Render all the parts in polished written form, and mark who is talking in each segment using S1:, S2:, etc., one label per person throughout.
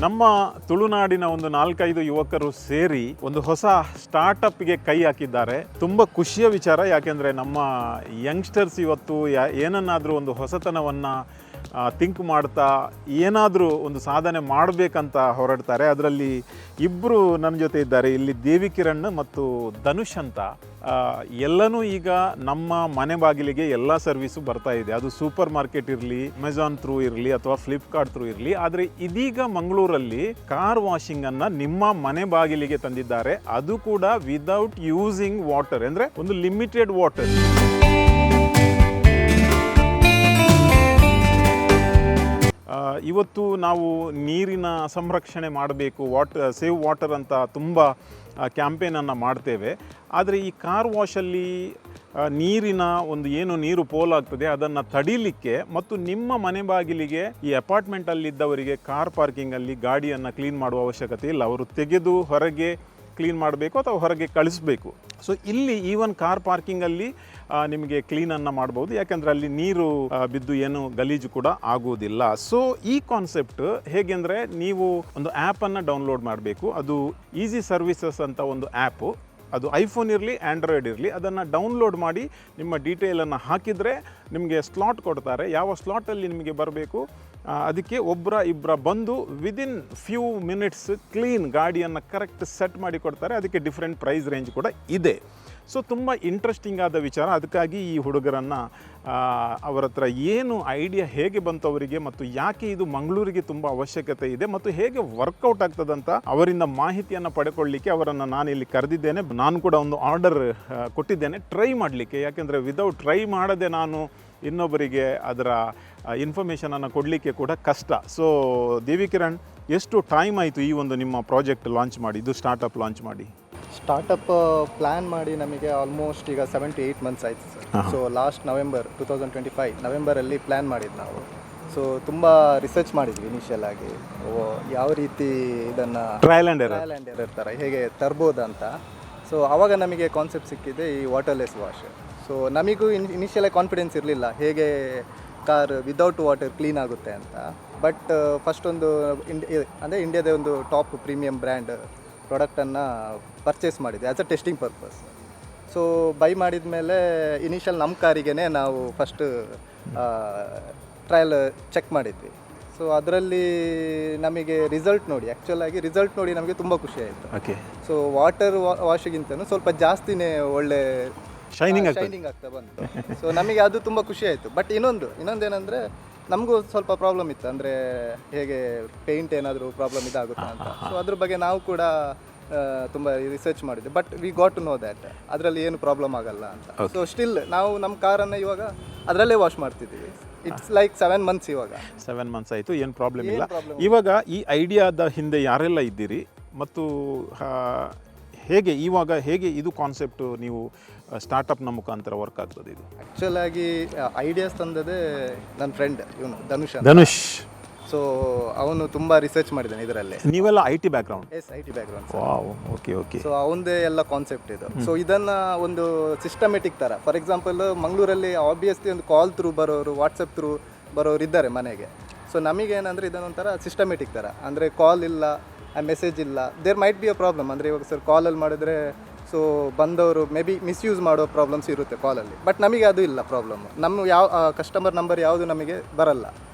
S1: ನಮ್ಮ ತುಳುನಾಡಿನ ಒಂದು 4-5 ಯುವಕರು ಸೇರಿ ಒಂದು ಹೊಸ ಸ್ಟಾರ್ಟಪ್ಗೆ ಕೈ ಹಾಕಿದ್ದಾರೆ. ತುಂಬ ಖುಷಿಯ ವಿಚಾರ, ಯಾಕೆಂದರೆ ನಮ್ಮ ಯಂಗ್ಸ್ಟರ್ಸ್ ಇವತ್ತು ಏನನ್ನಾದರೂ ಒಂದು ಹೊಸತನವನ್ನು ಥಿಂಕ್ ಮಾಡ್ತಾ ಏನಾದರೂ ಒಂದು ಸಾಧನೆ ಮಾಡಬೇಕಂತ ಹೊರಡ್ತಾರೆ. ಅದರಲ್ಲಿ ಇಬ್ಬರು ನನ್ನ ಜೊತೆ ಇದ್ದಾರೆ. ಇಲ್ಲಿ ದೇವಿಕಿರಣ್ ಮತ್ತು ಧನುಷ್ ಅಂತ. ಎಲ್ಲನೂ ಈಗ ನಮ್ಮ ಮನೆ ಬಾಗಿಲಿಗೆ ಎಲ್ಲ ಸರ್ವಿಸು ಬರ್ತಾ ಇದೆ. ಅದು ಸೂಪರ್ ಮಾರ್ಕೆಟ್ ಇರಲಿ, ಅಮೆಝಾನ್ ಥ್ರೂ ಇರಲಿ ಅಥವಾ ಫ್ಲಿಪ್ಕಾರ್ಟ್ ಥ್ರೂ ಇರಲಿ. ಆದರೆ ಇದೀಗ ಮಂಗಳೂರಲ್ಲಿ ಕಾರ್ ವಾಷಿಂಗನ್ನು ನಿಮ್ಮ ಮನೆ ಬಾಗಿಲಿಗೆ ತಂದಿದ್ದಾರೆ. ಅದು ಕೂಡ ವಿದೌಟ್ ಯೂಸಿಂಗ್ ವಾಟರ್, ಅಂದರೆ ಒಂದು ಲಿಮಿಟೆಡ್ ವಾಟರ್. ಇವತ್ತು ನಾವು ನೀರಿನ ಸಂರಕ್ಷಣೆ ಮಾಡಬೇಕು, ಸೇವ್ ವಾಟರ್ ಅಂತ ತುಂಬ ಕ್ಯಾಂಪೇನನ್ನು ಮಾಡ್ತೇವೆ. ಆದರೆ ಈ ಕಾರ್ ವಾಶಲ್ಲಿ ನೀರಿನ ಏನು ನೀರು ಪೋಲಾಗ್ತದೆ ಅದನ್ನು ತಡೀಲಿಕ್ಕೆ ಮತ್ತು ನಿಮ್ಮ ಮನೆ ಬಾಗಿಲಿಗೆ ಈ ಅಪಾರ್ಟ್ಮೆಂಟಲ್ಲಿದ್ದವರಿಗೆ ಕಾರ್ ಪಾರ್ಕಿಂಗಲ್ಲಿ ಗಾಡಿಯನ್ನು ಕ್ಲೀನ್ ಮಾಡುವ ಅವಶ್ಯಕತೆ ಇಲ್ಲ. ಅವರು ತೆಗೆದು ಹೊರಗೆ ಕ್ಲೀನ್ ಮಾಡಬೇಕು ಅಥವಾ ಹೊರಗೆ ಕಳಿಸ್ಬೇಕು. ಸೊ ಇಲ್ಲಿ ಈವನ್ ಕಾರ್ ಪಾರ್ಕಿಂಗಲ್ಲಿ ನಿಮಗೆ ಕ್ಲೀನನ್ನು ಮಾಡ್ಬೋದು, ಯಾಕೆಂದರೆ ಅಲ್ಲಿ ನೀರು ಬಿದ್ದು ಏನು ಗಲೀಜು ಕೂಡ ಆಗುವುದಿಲ್ಲ. ಸೊ ಈ ಕಾನ್ಸೆಪ್ಟ್ ಹೇಗೆ ಅಂದರೆ, ನೀವು ಒಂದು ಆ್ಯಪನ್ನು ಡೌನ್ಲೋಡ್ ಮಾಡಬೇಕು. ಅದು ಈಸಿ ಸರ್ವಿಸಸ್ ಅಂತ ಒಂದು ಆ್ಯಪು. ಅದು ಐಫೋನ್ ಇರಲಿ, ಆ್ಯಂಡ್ರಾಯ್ಡ್ ಇರಲಿ, ಅದನ್ನು ಡೌನ್ಲೋಡ್ ಮಾಡಿ ನಿಮ್ಮ ಡೀಟೇಲನ್ನು ಹಾಕಿದರೆ ನಿಮಗೆ ಸ್ಲಾಟ್ ಕೊಡ್ತಾರೆ. ಯಾವ ಸ್ಲಾಟಲ್ಲಿ ನಿಮಗೆ ಬರಬೇಕು ಅದಕ್ಕೆ ಇಬ್ಬರ ಬಂದು ವಿದಿನ್ ಫ್ಯೂ ಮಿನಿಟ್ಸ್ ಕ್ಲೀನ್ ಗಾಡಿಯನ್ನು ಕರೆಕ್ಟ್ ಸೆಟ್ ಮಾಡಿ ಕೊಡ್ತಾರೆ. ಅದಕ್ಕೆ ಡಿಫ್ರೆಂಟ್ ಪ್ರೈಸ್ ರೇಂಜ್ ಕೂಡ ಇದೆ. ಸೊ ತುಂಬ ಇಂಟ್ರೆಸ್ಟಿಂಗ್ ಆದ ವಿಚಾರ. ಅದಕ್ಕಾಗಿ ಈ ಹುಡುಗರನ್ನು ಅವರ ಹತ್ರ ಏನು ಐಡಿಯಾ ಹೇಗೆ ಬಂತು ಅವರಿಗೆ, ಮತ್ತು ಯಾಕೆ ಇದು ಮಂಗಳೂರಿಗೆ ತುಂಬ ಅವಶ್ಯಕತೆ ಇದೆ ಮತ್ತು ಹೇಗೆ ವರ್ಕೌಟ್ ಆಗ್ತದಂತ ಅವರಿಂದ ಮಾಹಿತಿಯನ್ನು ಪಡ್ಕೊಳ್ಳಿಕ್ಕೆ ಅವರನ್ನು ನಾನಿಲ್ಲಿ ಕರೆದಿದ್ದೇನೆ. ನಾನು ಕೂಡ ಒಂದು ಆರ್ಡರ್ ಕೊಟ್ಟಿದ್ದೇನೆ ಟ್ರೈ ಮಾಡಲಿಕ್ಕೆ, ಯಾಕೆಂದರೆ ವಿದೌಟ್ ಟ್ರೈ ಮಾಡದೆ ನಾನು ಇನ್ನೊಬ್ಬರಿಗೆ ಅದರ ಇನ್ಫಾರ್ಮೇಷನನ್ನು ಕೊಡಲಿಕ್ಕೆ ಕೂಡ ಕಷ್ಟ. ಸೊ ದೇವಿಕಿರಣ್, ಎಷ್ಟು ಟೈಮ್ ಆಯಿತು ಈ ಒಂದು ನಿಮ್ಮ ಪ್ರಾಜೆಕ್ಟ್ ಲಾಂಚ್ ಮಾಡಿ, ಇದು ಸ್ಟಾರ್ಟಪ್ ಲಾಂಚ್ ಮಾಡಿ?
S2: ಸ್ಟಾರ್ಟಪ್ ಪ್ಲ್ಯಾನ್ ಮಾಡಿ ನಮಗೆ ಆಲ್ಮೋಸ್ಟ್ ಈಗ 7 to 8 months ಆಯಿತು ಸರ್. ಸೊ ಲಾಸ್ಟ್ ನವೆಂಬರ್ 2025 ನವೆಂಬರಲ್ಲಿ ಪ್ಲ್ಯಾನ್ ಮಾಡಿದ್ದು ನಾವು. ಸೊ ತುಂಬ ರಿಸರ್ಚ್ ಮಾಡಿದ್ವಿ ಇನಿಷಿಯಲ್ ಆಗಿ, ಯಾವ ರೀತಿ ಇದನ್ನು ಟ್ರಯಲ್ ಆ್ಯಂಡ್ ಎರರ್ ಥರ ಹೇಗೆ ತರ್ಬೋದಂತ. ಸೊ ಆವಾಗ ನಮಗೆ ಕಾನ್ಸೆಪ್ಟ್ ಸಿಕ್ಕಿದೆ ಈ ವಾಟರ್ಲೆಸ್ ವಾಶ್. ಸೊ ನಮಗೂ ಇನಿಷಿಯಲಾಗಿ ಕಾನ್ಫಿಡೆನ್ಸ್ ಇರಲಿಲ್ಲ ಹೇಗೆ ಕಾರ್ ವಿದೌಟ್ ವಾಟರ್ ಕ್ಲೀನ್ ಆಗುತ್ತೆ ಅಂತ. ಬಟ್ ಫಸ್ಟ್ ಒಂದು ಅಂದರೆ ಇಂಡಿಯಾದ ಒಂದು ಟಾಪ್ ಪ್ರೀಮಿಯಂ ಬ್ರ್ಯಾಂಡ್ ಪ್ರಾಡಕ್ಟನ್ನು ಪರ್ಚೇಸ್ ಮಾಡಿದ್ವಿ as a testing purpose. So by ಮಾಡಿದ ಮೇಲೆ ಇನಿಷಿಯಲ್ ನಮ್ಮ ಕಾರಿಗೇ ನಾವು ಫಸ್ಟ್ ಟ್ರಯಲ್ ಚೆಕ್ ಮಾಡಿದ್ವಿ. ಸೊ ಅದರಲ್ಲಿ ನಮಗೆ ರಿಸಲ್ಟ್ ನೋಡಿ ನಮಗೆ ತುಂಬ ಖುಷಿ ಆಯಿತು.
S1: ಓಕೆ.
S2: ಸೊ ವಾಟರ್ ವಾಶಿಗಿಂತನೂ ಸ್ವಲ್ಪ ಜಾಸ್ತಿನೇ ಒಳ್ಳೆ ಶೈನಿಂಗ್ ಆಗ್ತಾ ಬಂತು. ಸೊ ನಮಗೆ ಅದು ತುಂಬ ಖುಷಿ ಆಯಿತು. ಬಟ್ ಇನ್ನೊಂದೇನೆಂದರೆ ನಮಗೂ ಸ್ವಲ್ಪ ಪ್ರಾಬ್ಲಮ್ ಇತ್ತು, ಅಂದರೆ ಹೇಗೆ ಪೇಂಟ್ ಏನಾದರೂ ಪ್ರಾಬ್ಲಮ್ ಇದಾಗುತ್ತಾ ಅಂತ. ಸೊ ಅದ್ರ ಬಗ್ಗೆ ನಾವು ಕೂಡ ತುಂಬ ರಿಸರ್ಚ್ ಮಾಡಿದ್ವಿ. But we got to know that ಅದರಲ್ಲಿ ಏನು ಪ್ರಾಬ್ಲಮ್ ಆಗಲ್ಲ ಅಂತ. ಸೊ ಸ್ಟಿಲ್ ನಾವು ನಮ್ಮ ಕಾರನ್ನು ಇವಾಗ ಅದರಲ್ಲೇ ವಾಶ್ ಮಾಡ್ತಿದ್ದೀವಿ. ಇಟ್ಸ್ ಲೈಕ್ 7 months ಇವಾಗ.
S1: 7 months ಆಯಿತು, ಏನು ಪ್ರಾಬ್ಲಮ್ ಇಲ್ಲ. ಇವಾಗ ಈ ಐಡಿಯಾದ ಹಿಂದೆ ಯಾರೆಲ್ಲ ಇದ್ದೀರಿ ಮತ್ತು ಹೇಗೆ ಇದು ಕಾನ್ಸೆಪ್ಟು ನೀವು ಸ್ಟಾರ್ಟಪ್ನ ಮುಖಾಂತರ ವರ್ಕ್ ಆಗ್ತದೆ? ಇದು
S2: ಆ್ಯಕ್ಚುಲಾಗಿ ಐಡಿಯಾಸ್ ತಂದದೇ ನನ್ನ ಫ್ರೆಂಡ್, ಇವನು ಧನುಷ್. ಸೊ ಅವನು ತುಂಬ ರಿಸರ್ಚ್ ಮಾಡಿದ್ದಾನೆ ಇದರಲ್ಲಿ.
S1: ನೀವೆಲ್ಲ IT background?
S2: Yes, IT background.
S1: Okay.
S2: So ಅವನದೇ ಎಲ್ಲ ಕಾನ್ಸೆಪ್ಟ್ ಇದು. ಸೊ ಇದನ್ನು ಒಂದು ಸಿಸ್ಟಮೆಟಿಕ್ ಥರ, ಫಾರ್ ಎಕ್ಸಾಂಪಲ್ ಮಂಗಳೂರಲ್ಲಿ ಆಬ್ವಿಯಸ್ಲಿ ಒಂದು ಕಾಲ್ ಥ್ರೂ ಬರೋರು, ವಾಟ್ಸಪ್ ಥ್ರೂ ಬರೋರು ಇದ್ದಾರೆ ಮನೆಗೆ. ಸೊ ನಮಗೇನಂದರೆ ಇದನ್ನೊಂಥರ ಸಿಸ್ಟಮೆಟಿಕ್ ಥರ, ಅಂದರೆ ಕಾಲ್ ಇಲ್ಲ, ಮೆಸೇಜ್ ಇಲ್ಲ. There might be a problem, ಅಂದರೆ ಇವಾಗ ಸರ್ ಕಾಲಲ್ಲಿ ಮಾಡಿದ್ರೆ ಸೊ ಬಂದವರು ಮೇ ಬಿ ಮಿಸ್ಯೂಸ್ ಮಾಡೋ ಪ್ರಾಬ್ಲಮ್ಸ್ ಇರುತ್ತೆ ಕಾಲಲ್ಲಿ. ಬಟ್ ನಮಗೆ ಅದು ಇಲ್ಲ ಪ್ರಾಬ್ಲಮ್. ನಮ್ಮ ಕಸ್ಟಮರ್ ನಂಬರ್ ಯಾವುದು ನಮಗೆ ಬರಲ್ಲ.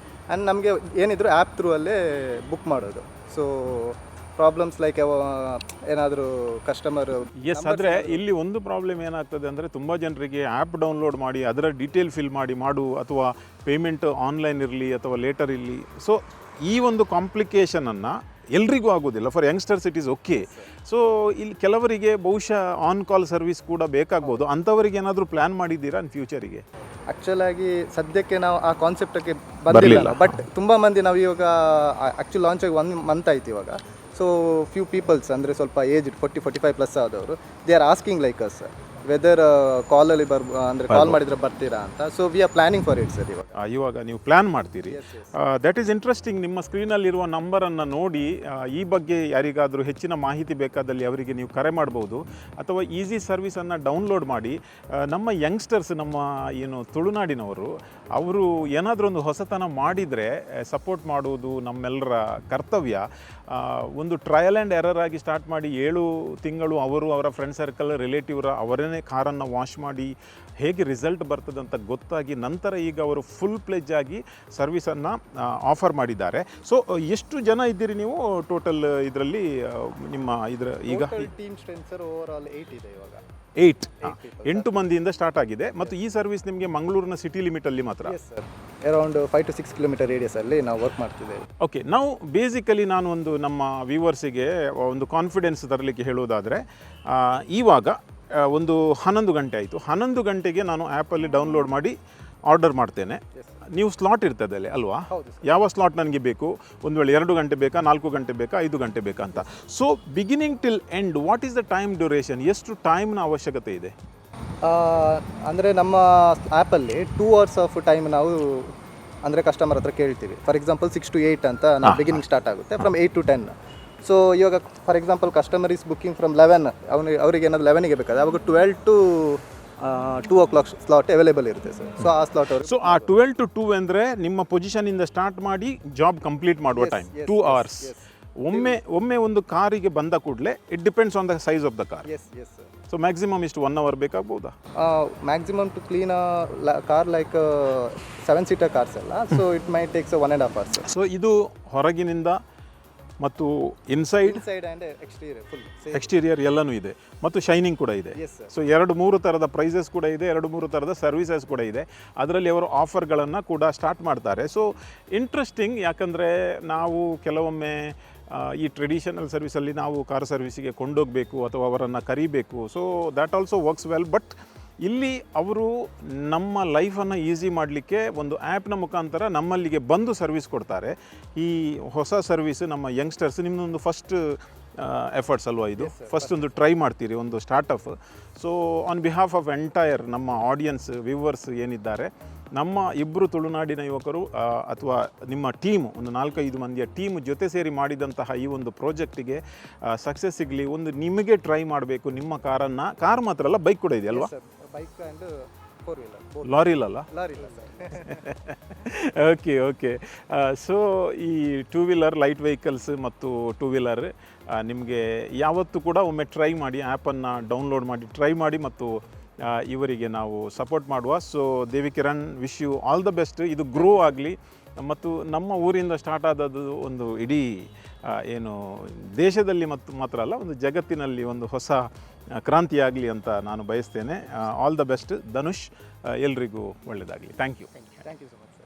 S2: ಆ್ಯಂಡ್ ನಮಗೆ ಏನಿದ್ರು ಆ್ಯಪ್ ಥ್ರೂ ಅಲ್ಲೇ ಬುಕ್ ಮಾಡೋದು. ಸೊ ಪ್ರಾಬ್ಲಮ್ಸ್ ಲೈಕ್ ಏನಾದರೂ ಕಸ್ಟಮರ್
S1: ಆದರೆ ಇಲ್ಲಿ ಒಂದು ಪ್ರಾಬ್ಲಮ್ ಏನಾಗ್ತದೆ ಅಂದರೆ, ತುಂಬ ಜನರಿಗೆ ಆ್ಯಪ್ ಡೌನ್ಲೋಡ್ ಮಾಡಿ ಅದರ ಡೀಟೇಲ್ ಫಿಲ್ ಮಾಡು, ಅಥವಾ ಪೇಮೆಂಟ್ ಆನ್ಲೈನ್ ಇರಲಿ ಅಥವಾ ಲೇಟರ್ ಇರಲಿ. ಸೊ ಈ ಒಂದು ಕಾಂಪ್ಲಿಕೇಶನನ್ನು ಎಲ್ರಿಗೂ ಆಗೋದಿಲ್ಲ. For youngsters it is okay. So ಇಲ್ಲಿ ಕೆಲವರಿಗೆ ಬಹುಶಃ ಆನ್ ಕಾಲ್ ಸರ್ವಿಸ್ ಕೂಡ ಬೇಕಾಗ್ಬೋದು. ಅಂಥವರಿಗೆ ಏನಾದರೂ ಪ್ಲ್ಯಾನ್ ಮಾಡಿದ್ದೀರಾ ಫ್ಯೂಚರಿಗೆ?
S2: ಆ್ಯಕ್ಚುಲಾಗಿ ಸದ್ಯಕ್ಕೆ ನಾವು ಆ ಕಾನ್ಸೆಪ್ಟಕ್ಕೆ ಬಂದಿಲ್ಲ. ಬಟ್ ತುಂಬ ಮಂದಿ ನಾವು ಇವಾಗ ಆ್ಯಕ್ಚುಲಿ ಲಾಂಚ್ ಆಗಿ 1 month ಆಯ್ತು ಇವಾಗ. ಸೊ ಫ್ಯೂ ಪೀಪಲ್ಸ್ ಅಂದರೆ ಸ್ವಲ್ಪ ಏಜ್ 40-45 ಪ್ಲಸ್ ಆದವರು, they are asking like us whether ಕಾಲಲ್ಲಿ ಅಂದರೆ ಕಾಲ್ ಮಾಡಿದರೆ ಬರ್ತೀರಾ ಅಂತ. So we are planning for it sir ಇವಾಗ.
S1: ಇವಾಗ ನೀವು ಪ್ಲ್ಯಾನ್ ಮಾಡ್ತೀರಿ.
S2: Yes, yes.
S1: That is interesting. ನಿಮ್ಮ ಸ್ಕ್ರೀನಲ್ಲಿರುವ ನಂಬರನ್ನು ನೋಡಿ ಈ ಬಗ್ಗೆ ಯಾರಿಗಾದರೂ ಹೆಚ್ಚಿನ ಮಾಹಿತಿ ಬೇಕಾದಲ್ಲಿ ಅವರಿಗೆ ನೀವು ಕರೆ ಮಾಡ್ಬೋದು, ಅಥವಾ ಈಸಿ ಸರ್ವಿಸನ್ನು ಡೌನ್ಲೋಡ್ ಮಾಡಿ. ನಮ್ಮ ಯಂಗ್ಸ್ಟರ್ಸ್, ನಮ್ಮ ಏನು ತುಳುನಾಡಿನವರು, ಅವರು ಏನಾದರೂ ಒಂದು ಹೊಸತನ ಮಾಡಿದರೆ ಸಪೋರ್ಟ್ ಮಾಡುವುದು ನಮ್ಮೆಲ್ಲರ ಕರ್ತವ್ಯ. ಒಂದು ಟ್ರಯಲ್ ಆ್ಯಂಡ್ ಎರರ್ ಆಗಿ ಸ್ಟಾರ್ಟ್ ಮಾಡಿ 7 ತಿಂಗಳು ಅವರು ಅವರ ಫ್ರೆಂಡ್ ಸರ್ಕಲ್ ರಿಲೇಟಿವ್ರ ಅವರನ್ನೇ ಕಾರನ್ನು ವಾಶ್ ಮಾಡಿ ಹೇಗೆ ರಿಸಲ್ಟ್ ಬರ್ತದೆ ಅಂತ ಗೊತ್ತಾಗಿ ನಂತರ ಈಗ ಅವರು ಫುಲ್ ಪ್ಲೆಜ್ ಆಗಿ ಸರ್ವಿಸನ್ನು ಆಫರ್ ಮಾಡಿದ್ದಾರೆ. ಸೊ ಎಷ್ಟು ಜನ ಇದ್ದೀರಿ ನೀವು ಟೋಟಲ್ ಇದರಲ್ಲಿ? ನಿಮ್ಮ ಇದರ ಈಗ
S2: team strength sir over all 8 ಇದೆ ಇವಾಗ.
S1: 8 ಮಂದಿಯಿಂದ ಸ್ಟಾರ್ಟ್ ಆಗಿದೆ. ಮತ್ತು ಈ ಸರ್ವಿಸ್ ನಿಮಗೆ ಮಂಗಳೂರಿನ ಸಿಟಿ ಲಿಮಿಟಲ್ಲಿ ಮಾತ್ರ?
S2: Yes sir, around 5 to 6 kilometre ರೇಡಿಯಸಲ್ಲಿ ನಾವು ವರ್ಕ್ ಮಾಡ್ತಿದ್ದೇವೆ.
S1: ಓಕೆ, ನಾವು ಬೇಸಿಕಲಿ ನಾನು ಒಂದು ನಮ್ಮ ವ್ಯೂವರ್ಸಿಗೆ ಒಂದು ಕಾನ್ಫಿಡೆನ್ಸ್ ತರಲಿಕ್ಕೆ ಹೇಳೋದಾದರೆ, ಇವಾಗ ಒಂದು 11 ಗಂಟೆ ಆಯಿತು. 11 ಗಂಟೆಗೆ ನಾನು ಆ್ಯಪಲ್ಲಿ ಡೌನ್ಲೋಡ್ ಮಾಡಿ ಆರ್ಡರ್ ಮಾಡ್ತೇನೆ. ನೀವು ಸ್ಲಾಟ್ ಇರ್ತದೆ ಅಲ್ಲಿ ಅಲ್ವಾ? ಯಾವ ಸ್ಲಾಟ್ ನನಗೆ ಬೇಕು, ಒಂದು ವೇಳೆ 2 ಗಂಟೆ ಬೇಕಾ, 4 ಗಂಟೆ ಬೇಕಾ, 5 ಗಂಟೆ ಬೇಕಾ ಅಂತ. So beginning till end what is the time duration? ಎಷ್ಟು ಟೈಮ್ನ ಅವಶ್ಯಕತೆ ಇದೆ?
S2: ಅಂದರೆ ನಮ್ಮ ಆ್ಯಪಲ್ಲಿ 2 hours ಆಫ್ ಟೈಮ್ ನಾವು ಅಂದರೆ ಕಸ್ಟಮರ್ ಹತ್ರ ಕೇಳ್ತೀವಿ. ಫಾರ್ ಎಕ್ಸಾಂಪಲ್ 6 to 8 ಅಂತ ನಾವು ಬಿಗಿನಿಂಗ್ ಸ್ಟಾರ್ಟ್ ಆಗುತ್ತೆ, ಫ್ರಮ್ 8 to 10. ಸೊ ಇವಾಗ for example customer is booking from 11, ಅವರಿಗೆ ಏನಾದ್ರು 11ಗೆ ಬೇಕಾದ್ರೆ ಅವಾಗ 12 to 2 o'clock ಸ್ಲಾಟ್ ಅವೈಲೇಬಲ್ ಇರುತ್ತೆ ಸರ್. ಸೊ ಆ ಸ್ಲಾಟ್ ಅವರು,
S1: ಸೊ ಆ 12 to 2 ಅಂದರೆ ನಿಮ್ಮ ಪೊಸಿಷನಿಂದ ಸ್ಟಾರ್ಟ್ ಮಾಡಿ ಜಾಬ್ ಕಂಪ್ಲೀಟ್ ಮಾಡುವ ಟೈಮ್ 2 hours. ಒಮ್ಮೆ ಒಂದು ಕಾರಿಗೆ ಬಂದ ಕೂಡಲೇ it depends on the size of the car.
S2: Yes yes sir.
S1: So maximum ಇಷ್ಟು 1 hour ಬೇಕಾಗ್ಬೋದಾ?
S2: Maximum to clean car like 7-seater cars ಎಲ್ಲ, so it may takes 1.5 hours.
S1: So ಇದು ಹೊರಗಿನಿಂದ ಮತ್ತು ಇನ್ಸೈಡ್
S2: ಆ್ಯಂಡ್
S1: ಎಕ್ಸ್ಟೀರಿಯರ್ ಎಲ್ಲನೂ ಇದೆ, ಮತ್ತು ಶೈನಿಂಗ್ ಕೂಡ ಇದೆ.
S2: Yes, sir.
S1: ಸೊ 2-3 ಥರದ ಪ್ರೈಸಸ್ ಕೂಡ ಇದೆ, 2-3 ಥರದ ಸರ್ವಿಸಸ್ ಕೂಡ ಇದೆ. ಅದರಲ್ಲಿ ಅವರು ಆಫರ್ಗಳನ್ನು ಕೂಡ ಸ್ಟಾರ್ಟ್ ಮಾಡ್ತಾರೆ. ಸೊ ಇಂಟ್ರೆಸ್ಟಿಂಗ್, ಯಾಕಂದರೆ ನಾವು ಕೆಲವೊಮ್ಮೆ ಈ ಟ್ರೆಡಿಷನಲ್ ಸರ್ವಿಸಲ್ಲಿ ನಾವು ಕಾರ್ ಸರ್ವಿಸಿಗೆ ಕೊಂಡೋಗಬೇಕು ಅಥವಾ ಅವರನ್ನು ಕರಿಬೇಕು. So that also works well. But ಇಲ್ಲಿ ಅವರು ನಮ್ಮ ಲೈಫನ್ನು ಈಸಿ ಮಾಡಲಿಕ್ಕೆ ಒಂದು ಆ್ಯಪ್ನ ಮುಖಾಂತರ ನಮ್ಮಲ್ಲಿಗೆ ಬಂದು ಸರ್ವಿಸ್ ಕೊಡ್ತಾರೆ. ಈ ಹೊಸ ಸರ್ವಿಸ್ ನಮ್ಮ ಯಂಗ್ಸ್ಟರ್ಸ್, ನಿಮ್ಮದೊಂದು ಫಸ್ಟ್ ಎಫರ್ಟ್ಸ್ ಅಲ್ವಾ ಇದು? ಫಸ್ಟ್ ಒಂದು ಟ್ರೈ ಮಾಡ್ತೀರಿ, ಒಂದು startup. So on behalf of entire ನಮ್ಮ ಆಡಿಯನ್ಸ್ ವ್ಯೂವರ್ಸ್ ಏನಿದ್ದಾರೆ, ನಮ್ಮ 2 ತುಳುನಾಡಿನ ಯುವಕರು ಅಥವಾ ನಿಮ್ಮ ಟೀಮು, ಒಂದು 4-5 ಮಂದಿಯ ಟೀಮ್ ಜೊತೆ ಸೇರಿ ಮಾಡಿದಂತಹ ಈ ಒಂದು ಪ್ರಾಜೆಕ್ಟಿಗೆ ಸಕ್ಸಸ್ ಸಿಗಲಿ. ಒಂದು ನಿಮಗೆ ಟ್ರೈ ಮಾಡಬೇಕು ನಿಮ್ಮ ಕಾರನ್ನು. ಕಾರ್ ಮಾತ್ರ ಅಲ್ಲ, ಬೈಕ್ ಕೂಡ ಇದೆ ಅಲ್ವಾ?
S2: Bike and 4-wheeler.
S1: ಲಾರಿ ಇಲ್ಲಲ್ಲ?
S2: ಲಾರಿ ಇಲ್ಲ ಸರ್.
S1: ಓಕೆ. ಸೊ ಈ 2-wheeler ಲೈಟ್ ವೆಹಿಕಲ್ಸ್ ಮತ್ತು 2-wheeler ನಿಮಗೆ ಯಾವತ್ತೂ ಕೂಡ ಒಮ್ಮೆ ಟ್ರೈ ಮಾಡಿ, ಆ್ಯಪನ್ನು ಡೌನ್ಲೋಡ್ ಮಾಡಿ ಟ್ರೈ ಮಾಡಿ, ಮತ್ತು ಇವರಿಗೆ ನಾವು ಸಪೋರ್ಟ್ ಮಾಡುವ. So Devikiran, wish you all the best. ಇದು ಗ್ರೋ ಆಗಲಿ, ಮತ್ತು ನಮ್ಮ ಊರಿಂದ ಸ್ಟಾರ್ಟ್ ಆದದ್ದು ಒಂದು ಇಡೀ ಏನು ದೇಶದಲ್ಲಿ ಮತ್ತು ಮಾತ್ರ ಅಲ್ಲ, ಒಂದು ಜಗತ್ತಿನಲ್ಲಿ ಒಂದು ಹೊಸ ಕ್ರಾಂತಿಯಾಗಲಿ ಅಂತ ನಾನು ಬಯಸ್ತೇನೆ. ಆಲ್ ದ ಬೆಸ್ಟ್ ಧನುಷ್, ಎಲ್ರಿಗೂ ಒಳ್ಳೆಯದಾಗಲಿ. Thank you.
S2: Thank you so much.